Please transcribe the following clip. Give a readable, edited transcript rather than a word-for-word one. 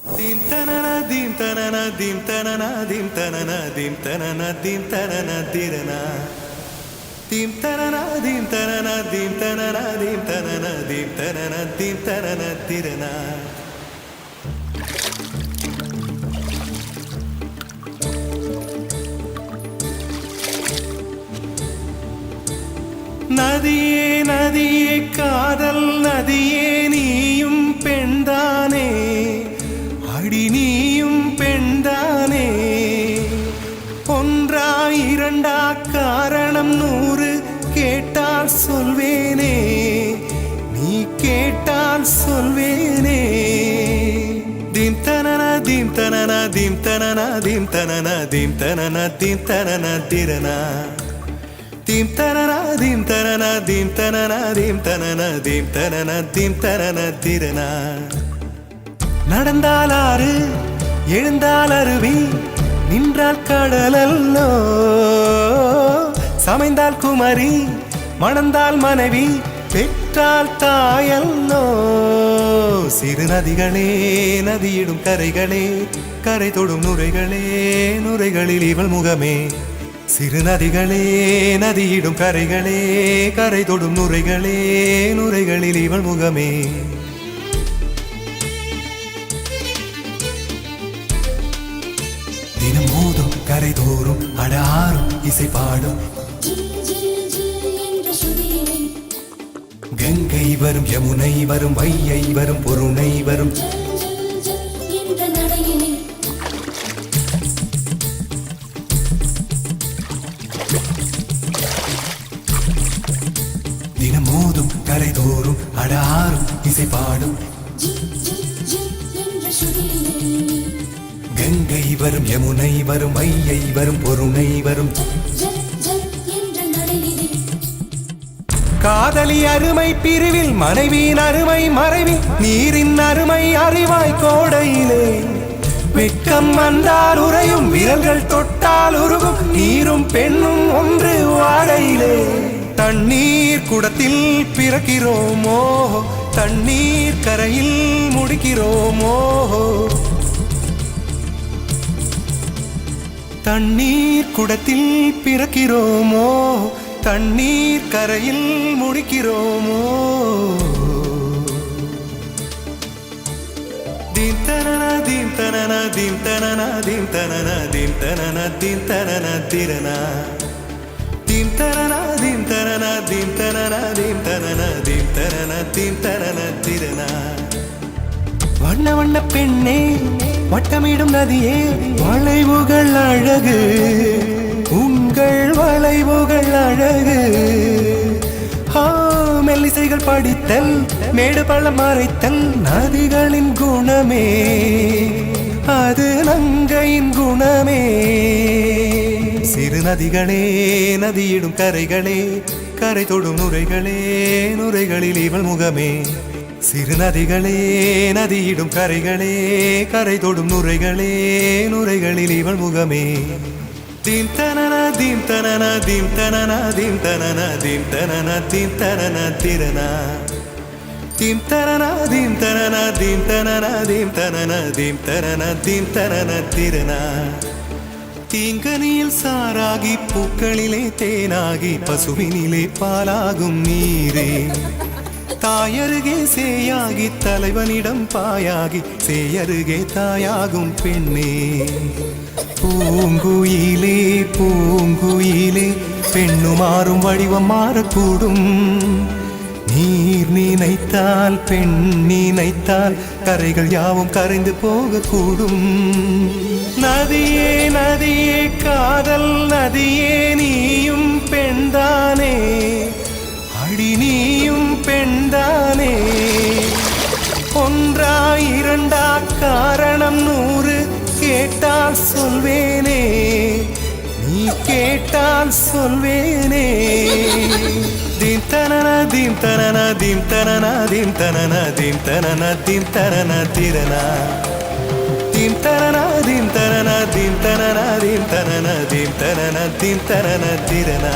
Dim tanana dim tanana dim tanana dim tanana dim tanana dim tanana dirana dim tanana dim tanana dim tanana dim tanana dim tanana dim tanana dirana நதியே நதியே காதல் நதியே நீயும் பெண்தானே அடி நீயும் பெண்தானே ஒன்றா இரண்டா காரணம் 100 கேட்டால் சொல்வேனே நீ கேட்டால் சொல்வேனே dim tanana dim tanana dim tanana dim tanana dim tanana dim tanana dirana dim tanana dim tanana dim tanana dim tanana dim tanana dim tanana dirana நடந்தால் ஆறு எழுந்தால் அருவி நின்றால் கடலல்லோ சமைந்தால் குமரி மணந்தால் மனைவி பெற்றால் தாயல்லோ சிறு நதிகளே நதியிடும் கரைகளே கரை தொடும் நுரைகளே நுரைகளில் இவள் முகமே சிறு நதிகளே நதியிடும் கரைகளே கரை தொடும் நுரைகளே நுரைகளில் இவள் முகமே தினம் மோதும் கரை தோறும் அடாரும் இசை பாடும் கங்கை வரும் யமுனை வரும் வையை வரும் பொருணை வரும் தினம் மோதும் கரை தோறும் அடாரும் இசை பாடும் கங்கை வரும் யமுனை வரும் வையை வரும் பொருணை வரும் காதலி அருமை பிரிவில் மனைவியின் அருமை மறைவில் நீரின் அருமை அறிவாய் கோடையிலே வெட்கம் வந்தால் உறையும் விரல்கள் தொட்டால் உருகும் நீரும் பெண்ணும் ஒன்று வாடையிலே தண்ணீர் குடத்தில் பிறக்கிறோமோ தண்ணீர் கரையில் முடிக்கிறோமோ தண்ணீர் குடத்தில் பிறக்கிறோமோ தண்ணீர் கரையில் முடிக்கிறோமோ dim tanana dim tanana dim tanana dim tanana dim tanana dim tanana dirana dim tanana dim tanana dim tanana dim tanana dim tanana dim tanana dirana வண்ண வண்ண பெண்ணே வட்டமிடும் நதியே வளைவுகள் அழகு உங்கள் வளைவுகள் அழகு மெல்லிசைகள் படித்தல் மேடு பள்ளம் மறைத்தல் நதிகளின் குணமே அது நங்கையின் குணமே சிறு நதிகளே நதியிடும் கரைகளே கரை தொடும் நுரைகளே நுரைகளில் இவள் முகமே சிறு நதிகளே நதியிடும் கரைகளே கரை தொடும் நுரைகளே நுரைகளில் இவள் முகமே dim tanana dim tanana dim tanana dim tanana dim tanana dim tanana dirana dim tanana dim tanana dim tanana dim tanana dim tanana dim tanana dirana தீங்கனியில் சாராகி பூக்களிலே தேனாகி பசுவினிலே பாலாகும் நீரே தாயருகே சேயாகி தலைவனிடம் பாயாகி சேயருகே தாயாகும் பெண்ணே பூங்குயிலே பூங்குயிலே பெண்ணு மாறும் வடிவம் மாறக்கூடும் நீர் நினைத்தால் பெண் நினைத்தால் கரைகள் யாவும் கரைந்து போகக்கூடும் நதியே நதியே காதல் நதியே நீயும் பெண்தானே அடி நீயும் பெண்தானே ஒன்றா இரண்டா காரணம் 100 கேட்டால் சொல்வேனே நீ கேட்டால் சொல்வேனே dim tanana dim tanana dim tanana dim tanana dim tanana dim tanana dirana dim tanana dim tanana dim tanana dim tanana dim tanana dim tanana dirana